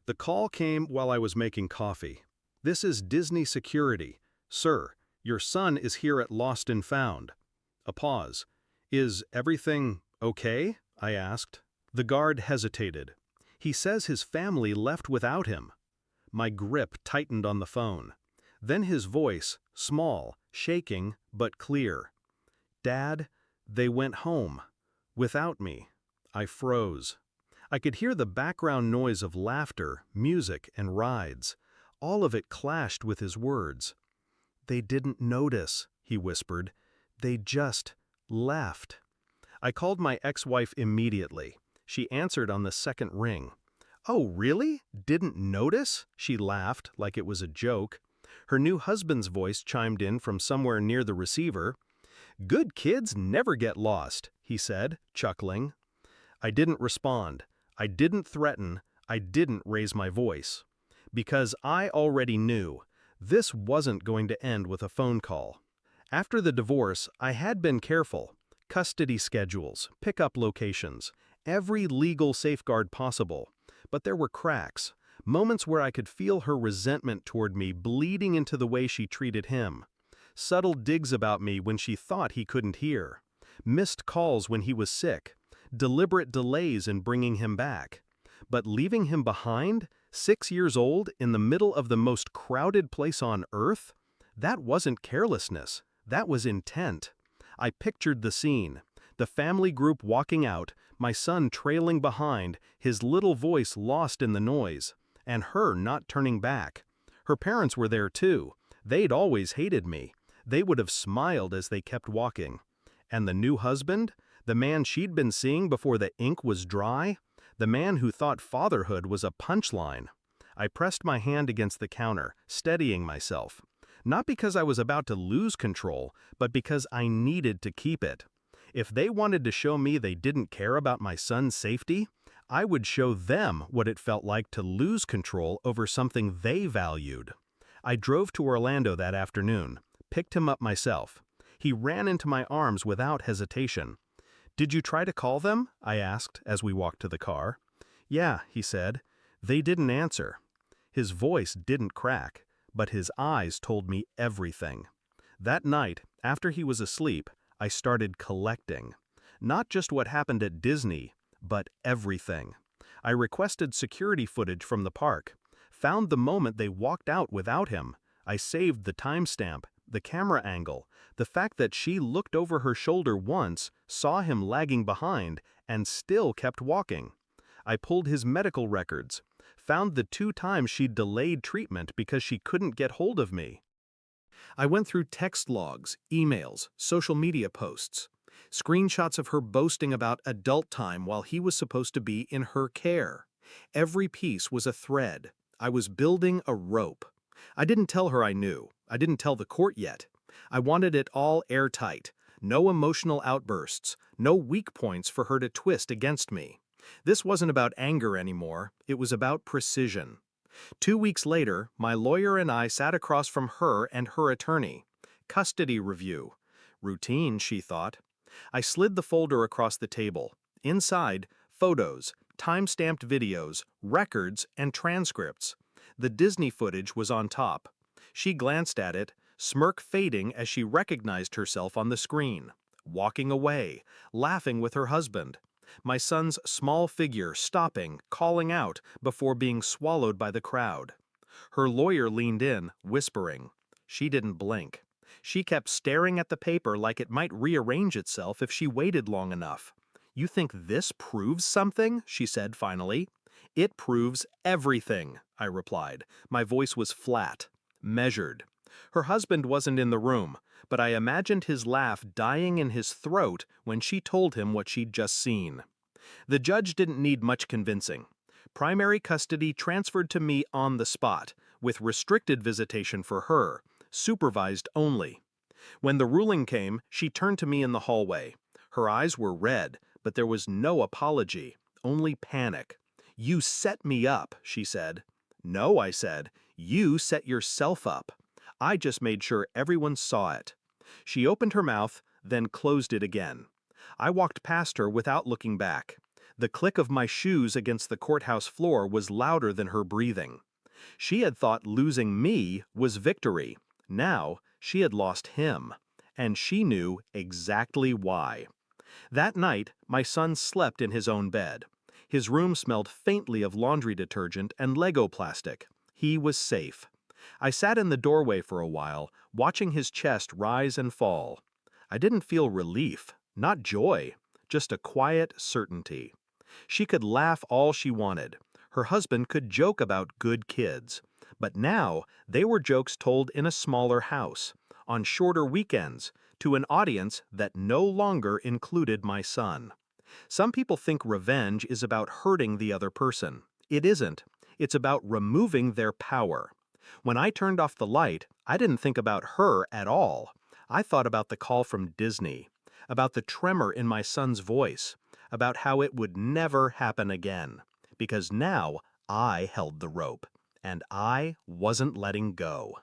The call came while I was making coffee. This is Disney Security. Sir, your son is here at Lost and Found. A pause. Is everything okay? I asked. The guard hesitated. He says his family left without him. My grip tightened on the phone. Then his voice, small, shaking, but clear. Dad, they went home. Without me. I froze. I could hear the background noise of laughter, music, and rides. All of it clashed with his words. They didn't notice, he whispered. They just left. I called my ex-wife immediately. She answered on the second ring. Oh, really? Didn't notice? She laughed like it was a joke. Her new husband's voice chimed in from somewhere near the receiver. Good kids never get lost, he said, chuckling. I didn't respond. I didn't threaten. I didn't raise my voice. Because I already knew. This wasn't going to end with a phone call. After the divorce, I had been careful. Custody schedules, pickup locations, every legal safeguard possible. But there were cracks, moments where I could feel her resentment toward me bleeding into the way she treated him. Subtle digs about me when she thought he couldn't hear. Missed calls when he was sick. Deliberate delays in bringing him back. But leaving him behind, 6 years old, in the middle of the most crowded place on earth? That wasn't carelessness. That was intent. I pictured the scene. The family group walking out, my son trailing behind, his little voice lost in the noise, and her not turning back. Her parents were there too. They'd always hated me. They would have smiled as they kept walking. And the new husband? The man she'd been seeing before the ink was dry? The man who thought fatherhood was a punchline. I pressed my hand against the counter, steadying myself. Not because I was about to lose control, but because I needed to keep it. If they wanted to show me they didn't care about my son's safety, I would show them what it felt like to lose control over something they valued. I drove to Orlando that afternoon, picked him up myself. He ran into my arms without hesitation. Did you try to call them? I asked as we walked to the car. Yeah, he said. They didn't answer. His voice didn't crack, but his eyes told me everything. That night, after he was asleep, I started collecting. Not just what happened at Disney, but everything. I requested security footage from the park, found the moment they walked out without him. I saved the timestamp, the camera angle, the fact that she looked over her shoulder once, saw him lagging behind, and still kept walking. I pulled his medical records, found the 2 times she'd delayed treatment because she couldn't get hold of me. I went through text logs, emails, social media posts, screenshots of her boasting about adult time while he was supposed to be in her care. Every piece was a thread. I was building a rope. I didn't tell her I knew. I didn't tell the court yet. I wanted it all airtight. No emotional outbursts, no weak points for her to twist against me. This wasn't about anger anymore. It was about precision. 2 weeks later, my lawyer and I sat across from her and her attorney. Custody review. Routine, she thought. I slid the folder across the table. Inside, photos, time-stamped videos, records, and transcripts. The Disney footage was on top. She glanced at it, smirk fading as she recognized herself on the screen. Walking away, laughing with her husband. My son's small figure stopping, calling out, before being swallowed by the crowd. Her lawyer leaned in, whispering. She didn't blink. She kept staring at the paper like it might rearrange itself if she waited long enough. You think this proves something? She said finally. It proves everything, I replied. My voice was flat, measured. Her husband wasn't in the room, but I imagined his laugh dying in his throat when she told him what she'd just seen. The judge didn't need much convincing. Primary custody transferred to me on the spot, with restricted visitation for her, supervised only. When the ruling came, she turned to me in the hallway. Her eyes were red, but there was no apology, only panic. You set me up, she said. No, I said. You set yourself up. I just made sure everyone saw it. She opened her mouth, then closed it again. I walked past her without looking back. The click of my shoes against the courthouse floor was louder than her breathing. She had thought losing me was victory. Now, she had lost him. And she knew exactly why. That night, my son slept in his own bed. His room smelled faintly of laundry detergent and Lego plastic. He was safe. I sat in the doorway for a while, watching his chest rise and fall. I didn't feel relief, not joy, just a quiet certainty. She could laugh all she wanted. Her husband could joke about good kids. But now, they were jokes told in a smaller house, on shorter weekends, to an audience that no longer included my son. Some people think revenge is about hurting the other person. It isn't. It's about removing their power. When I turned off the light, I didn't think about her at all. I thought about the call from Disney, about the tremor in my son's voice, about how it would never happen again. Because now I held the rope, and I wasn't letting go.